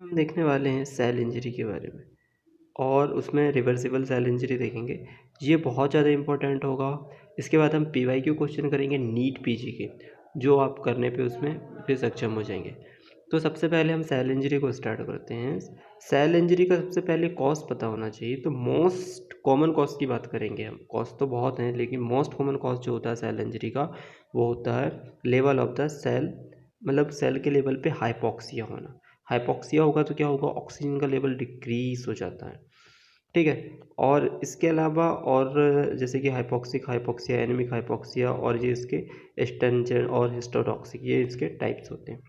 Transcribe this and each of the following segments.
हम देखने वाले हैं सेल इंजरी के बारे में और उसमें रिवर्सिबल सेल इंजरी देखेंगे। ये बहुत ज़्यादा इम्पोर्टेंट होगा। इसके बाद हम पीवाईक्यू क्वेश्चन करेंगे नीट पीजी के, जो आप करने पे उसमें फिर सक्षम हो जाएंगे। तो सबसे पहले हम सेल इंजरी को स्टार्ट करते हैं। सेल इंजरी का सबसे पहले कॉज पता होना चाहिए। तो मोस्ट कॉमन कॉज की बात करेंगे हम। कॉज तो बहुत हैं, लेकिन मोस्ट कॉमन कॉज जो होता है सेल इंजरी का, वो होता है लेवल ऑफ द सेल, मतलब सेल के लेवल पे हाइपोक्सिया होना। हाइपोक्सिया होगा तो क्या होगा, ऑक्सीजन का लेवल डिक्रीज हो जाता है। ठीक है। और इसके अलावा और जैसे कि हाइपोक्सिक हाइपोक्सिया, एनीमिक हाइपोक्सिया, और ये इसके स्टेंजेंट और हिस्टोटॉक्सिक, ये इसके टाइप्स होते हैं।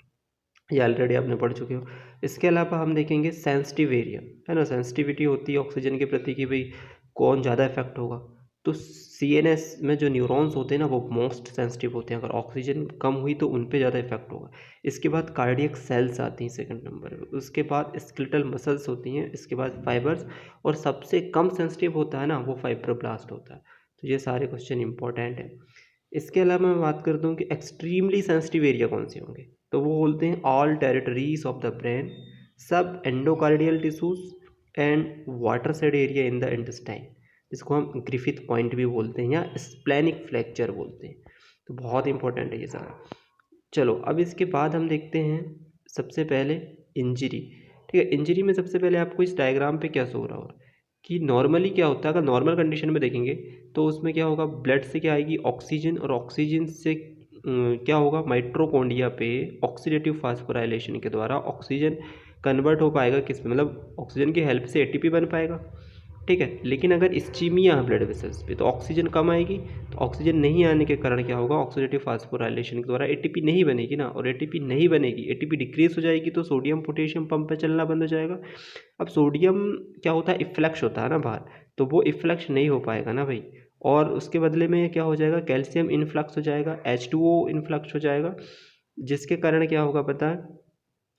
ये ऑलरेडी आपने पढ़ चुके हो। इसके अलावा हम देखेंगे सेंसिटिव एरिया, है ना। सेंसिटिविटी होती है ऑक्सीजन के प्रति कि भाई कौन ज़्यादा इफेक्ट होगा। तो सीएनएस में जो न्यूरॉन्स होते हैं ना, वो मोस्ट सेंसिटिव होते हैं। अगर ऑक्सीजन कम हुई तो उन पे ज़्यादा इफेक्ट होगा। इसके बाद कार्डियक सेल्स आती हैं सेकंड नंबर पे। उसके बाद स्केलेटल मसल्स होती हैं। इसके बाद फाइबर्स, और सबसे कम सेंसिटिव होता है ना, वो फाइब्रोब्लास्ट होता है। तो ये सारे क्वेश्चन इंपॉर्टेंट है। इसके अलावा मैं बात करता हूँ कि एक्सट्रीमली सेंसिटिव एरिया कौन से होंगे। तो वो बोलते हैं all territories of the brain, सब endocardial tissues and watershed area in the intestine, जिसको हम ग्रिफिथ पॉइंट भी बोलते हैं या स्प्लेनिक फ्रैक्चर बोलते हैं। तो बहुत इंपॉर्टेंट है ये सारा। चलो अब इसके बाद हम देखते हैं सबसे पहले इंजरी। ठीक है। इंजरी में सबसे पहले आपको इस डायग्राम पे क्या शो हो रहा होगा कि नॉर्मली क्या होता है। अगर नॉर्मल कंडीशन में देखेंगे तो उसमें क्या होगा, ब्लड से क्या आएगी, ऑक्सीजन, और ऑक्सीजन से क्या होगा, माइट्रोकॉन्ड्रिया पे ऑक्सीडेटिव फास्फोराइलेशन के द्वारा ऑक्सीजन कन्वर्ट हो पाएगा किस में, मतलब ऑक्सीजन की हेल्प से एटीपी बन पाएगा। ठीक है। लेकिन अगर इस्चीमिया है ब्लड वेसल्स पे तो ऑक्सीजन कम आएगी। तो ऑक्सीजन नहीं आने के कारण क्या होगा, ऑक्सीडेटिव फास्फोराइलेशन के द्वारा एटीपी नहीं बनेगी ना, और एटीपी नहीं बनेगी, एटीपी डिक्रीज हो जाएगी, तो सोडियम पोटेशियम पंप पे चलना बंद हो जाएगा। अब सोडियम क्या होता है, इफ्लक्स होता है ना बाहर, तो वो इफ्लक्स नहीं हो पाएगा ना भाई। और उसके बदले में क्या हो जाएगा, कैल्शियम इनफ्लक्स हो जाएगा, H2O इनफ्लक्स हो जाएगा, जिसके कारण क्या होगा पता है,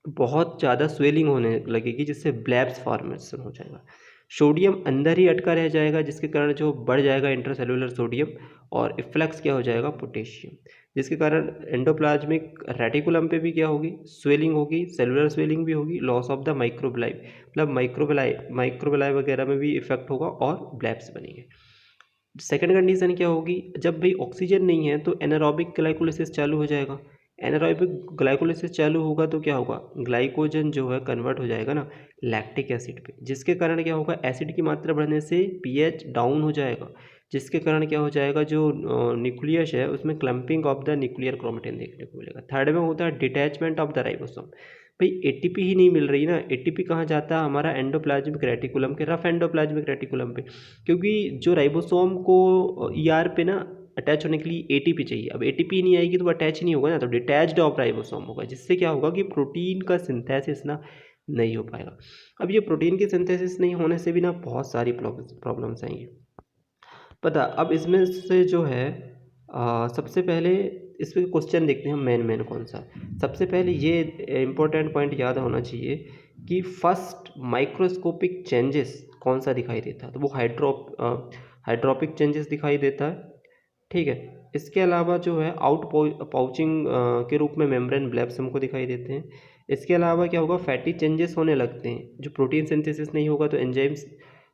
बहुत ज़्यादा स्वेलिंग होने लगेगी, जिससे ब्लैब्स फॉर्मेशन हो जाएगा। सोडियम अंदर ही अटका रह जाएगा, जिसके कारण जो बढ़ जाएगा इंट्रासेलुलर सोडियम, और इफ्लक्स क्या हो जाएगा, पोटेशियम, जिसके कारण एंडोप्लाज्मिक रेटिकुलम पे भी क्या होगी, स्वेलिंग होगी, सेलुलर स्वेलिंग भी होगी, लॉस ऑफ द माइक्रोबिलाई, मतलब माइक्रोबिलाई वगैरह में भी इफेक्ट होगा और ब्लैब्स बनेंगे। सेकंड कंडीशन क्या होगी, जब भाई ऑक्सीजन नहीं है तो एनारोबिक ग्लाइकोलिसिस चालू हो जाएगा। एनारोबिक ग्लाइकोलिसिस चालू होगा तो क्या होगा, ग्लाइकोजन जो है कन्वर्ट हो जाएगा ना लैक्टिक एसिड पे, जिसके कारण क्या होगा, एसिड की मात्रा बढ़ने से पीएच डाउन हो जाएगा, जिसके कारण क्या हो जाएगा, जो न्यूक्लियस है उसमें clumping of the nuclear chromatin देखने को मिलेगा। थर्ड में होता है डिटैचमेंट ऑफ द राइबोसोम। भाई एटीपी ही नहीं मिल रही ना, एटीपी कहाँ जाता है, हमारा एंडोप्लाज्मिक रेटिकुलम के, रफ एंडोप्लाज्मिक रेटिकुलम पे, क्योंकि जो राइबोसोम को ईआर पे ना अटैच होने के लिए एटीपी चाहिए। अब एटीपी नहीं आएगी तो वो अटैच नहीं होगा ना, तो डिटैच्ड ऑफ राइबोसोम होगा, जिससे क्या होगा कि प्रोटीन का सिंथेसिस ना नहीं हो पाएगा। अब ये प्रोटीन की सिंथेसिस नहीं होने से भी ना बहुत सारी प्रॉब्लम्स आएंगी। पता अब इसमें से जो है सबसे पहले इस पे क्वेश्चन देखते हैं मेन कौन सा। सबसे पहले ये इम्पोर्टेंट पॉइंट याद होना चाहिए कि फर्स्ट माइक्रोस्कोपिक चेंजेस कौन सा दिखाई देता है, तो वो हाइड्रोपिक चेंजेस दिखाई देता है। ठीक है। इसके अलावा जो है आउट पाउचिंग के रूप में मेम्ब्रेन ब्लैब्स हमको दिखाई देते हैं। इसके अलावा क्या होगा, फैटी चेंजेस होने लगते हैं, जो प्रोटीन सिंथेसिस नहीं होगा तो एंजाइम्स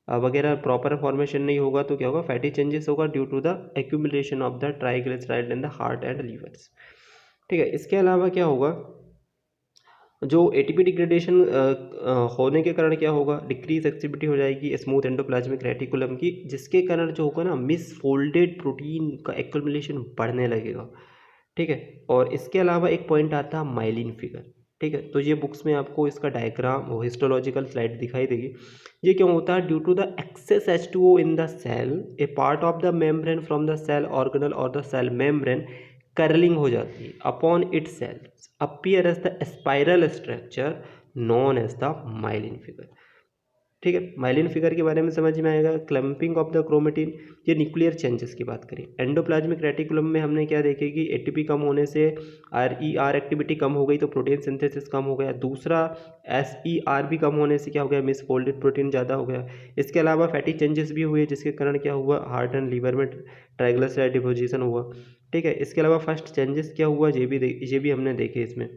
वगैरह प्रॉपर फॉर्मेशन नहीं होगा तो क्या होगा, फैटी चेंजेस होगा due to the accumulation of the triglyceride in the heart and livers. ठीक है। इसके अलावा क्या होगा, जो एटीपी डिग्रेडेशन होने के कारण क्या होगा, डिक्रीज एक्टिविटी हो जाएगी स्मूथ एंडोप्लाज्मिक रेटिकुलम की, जिसके कारण जो होगा ना मिसफोल्डेड प्रोटीन का एक्यूमुलेशन बढ़ने लगेगा। ठीक है। और इसके अलावा एक पॉइंट आता है माइलिन फिगर। ठीक है। तो ये बुक्स में आपको इसका डायग्राम और हिस्टोलॉजिकल स्लाइड दिखाई देगी। ये क्यों होता है, due to the excess H2O in the cell, a part of the membrane from the cell organelle और द सेल मेम्ब्रेन कर्लिंग हो जाती है upon it cells appear as the spiral structure known as the myelin figure. ठीक है। Myelin figure के बारे में समझ में आएगा। क्लम्पिंग ऑफ द क्रोमेटिन, ये न्यूक्लियर चेंजेस की बात करें। एंडोप्लाज्मिक रेटिकुलम में हमने क्या देखे कि एटीपी कम होने से RER एक्टिविटी कम हो गई, तो प्रोटीन सिंथेसिस कम हो गया। दूसरा SER भी कम होने से क्या हो गया, मिसफोल्डेड प्रोटीन ज़्यादा हो गया। इसके अलावा फैटी चेंजेस भी हुए, जिसके कारण क्या हुआ, हार्ट एंड लीवर में ट्राइग्लिसराइड डिपोजिशन हुआ। ठीक है। इसके अलावा फर्स्ट चेंजेस क्या हुआ, ये भी हमने देखे इसमें।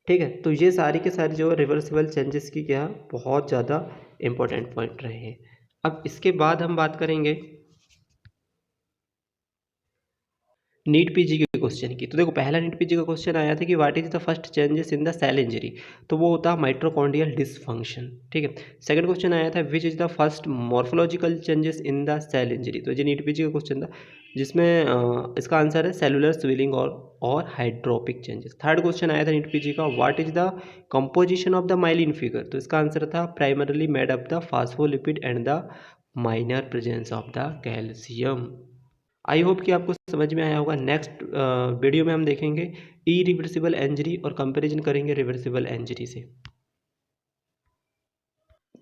ठीक है। तो ये सारी के सारी जो रिवर्सिबल चेंजेस की क्या बहुत ज़्यादा इंपॉर्टेंट पॉइंट रहे हैं। अब इसके बाद हम बात करेंगे नीट पीजी के क्वेश्चन की। तो देखो पहला नीट पीजी का क्वेश्चन आया था कि what is the first changes in the cell injury, तो वो होता है माइटोकॉन्ड्रियल डिसफंक्शन। ठीक है। सेकंड क्वेश्चन आया था which is the first morphological changes in the cell injury, तो ये नीट पीजी का क्वेश्चन था जिसमें इसका आंसर है सेलुलर स्विलिंग और हाइड्रोपिक चेंजेस। थर्ड क्वेश्चन आया था नीट पीजी का what is the composition of the myelin figure, तो इसका आंसर था primarily made up the phospholipid and the minor presence of the calcium. I hope कि आपको समझ में आया होगा। नेक्स्ट वीडियो में हम देखेंगे इरिवर्सिबल इंजरी और कंपैरिजन करेंगे रिवर्सिबल इंजरी से।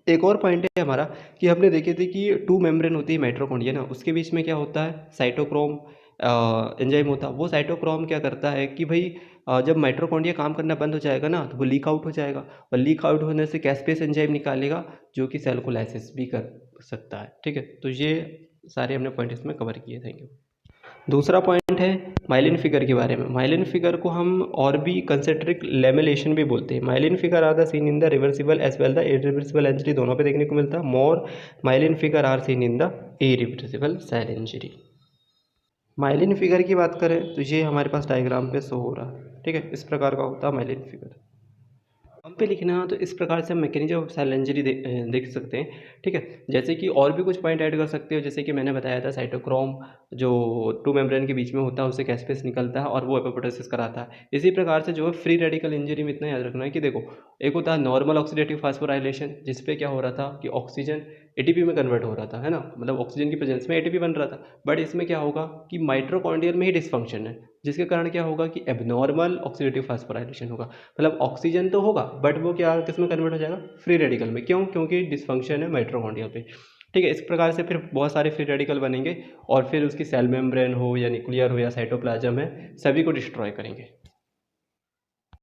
एक और पॉइंट है हमारा कि हमने देखे थे कि टू मेम्ब्रेन होती है माइटोकॉन्ड्रिया ना, उसके बीच में क्या होता है साइटोक्रोम एंजाइम होता है। वो साइटोक्रोम क्या करता है कि भाई जब माइटोकॉन्ड्रिया काम करना बंद हो जाएगा ना तो वो लीक आउट हो जाएगा, और लीक आउट होने से कैस्पेस एंजाइम निकालेगा जो कि सेल को लाइसिस भी कर सकता है। ठीक है। तो ये सारे हमने पॉइंट इसमें कवर किए। Thank you. दूसरा पॉइंट है माइलिन फिगर के बारे में। माइलिन फिगर को हम और भी कंसेंट्रिक लेमिनेशन भी बोलते हैं। Myelin figure are the seen in the reversible as well the irreversible injury, दोनों पे देखने को मिलता है। More myelin figure are seen in the irreversible cell injury. Myelin figure की बात करें तो ये हमारे पास डायग्राम पे शो हो रहा है। ठीक है। इस प्रकार का होता है माइलिन फिगर। हम पे लिखना तो इस प्रकार से हम मैकेनिज्म ऑफ सेल इंजरी देख सकते हैं। ठीक है। जैसे कि और भी कुछ पॉइंट ऐड कर सकते हो, जैसे कि मैंने बताया था साइटोक्रोम जो टू मेम्ब्रेन के बीच में होता है उससे कैस्पेस निकलता है और वो एपोप्टोसिस कराता है। इसी प्रकार से जो है फ्री रेडिकल इंजरी में इतना याद रखना है कि देखो एक होता है नॉर्मल ऑक्सीडेटिव फास्फोराइलेशन, जिसपे क्या हो रहा था कि ऑक्सीजन एटीपी में कन्वर्ट हो रहा था, है ना, मतलब ऑक्सीजन की प्रेजेंस में एटीपी बन रहा था। बट इसमें क्या होगा कि माइटोकॉन्ड्रियल में ही डिसफंक्शन है, जिसके कारण क्या होगा कि एबनॉर्मल ऑक्सीडेटिव फास्फोराइलेशन होगा। मतलब ऑक्सीजन तो होगा बट वो क्या किस में कन्वर्ट हो जाएगा, फ्री रेडिकल में। क्यों? क्योंकि डिसफंक्शन है माइटोकॉन्ड्रिया पे। ठीक है। इस प्रकार से फिर बहुत सारे फ्री रेडिकल बनेंगे और फिर उसकी सेल मेम्ब्रेन हो या न्यूक्लियर हो या साइटोप्लाज्म है, सभी को डिस्ट्रॉय करेंगे।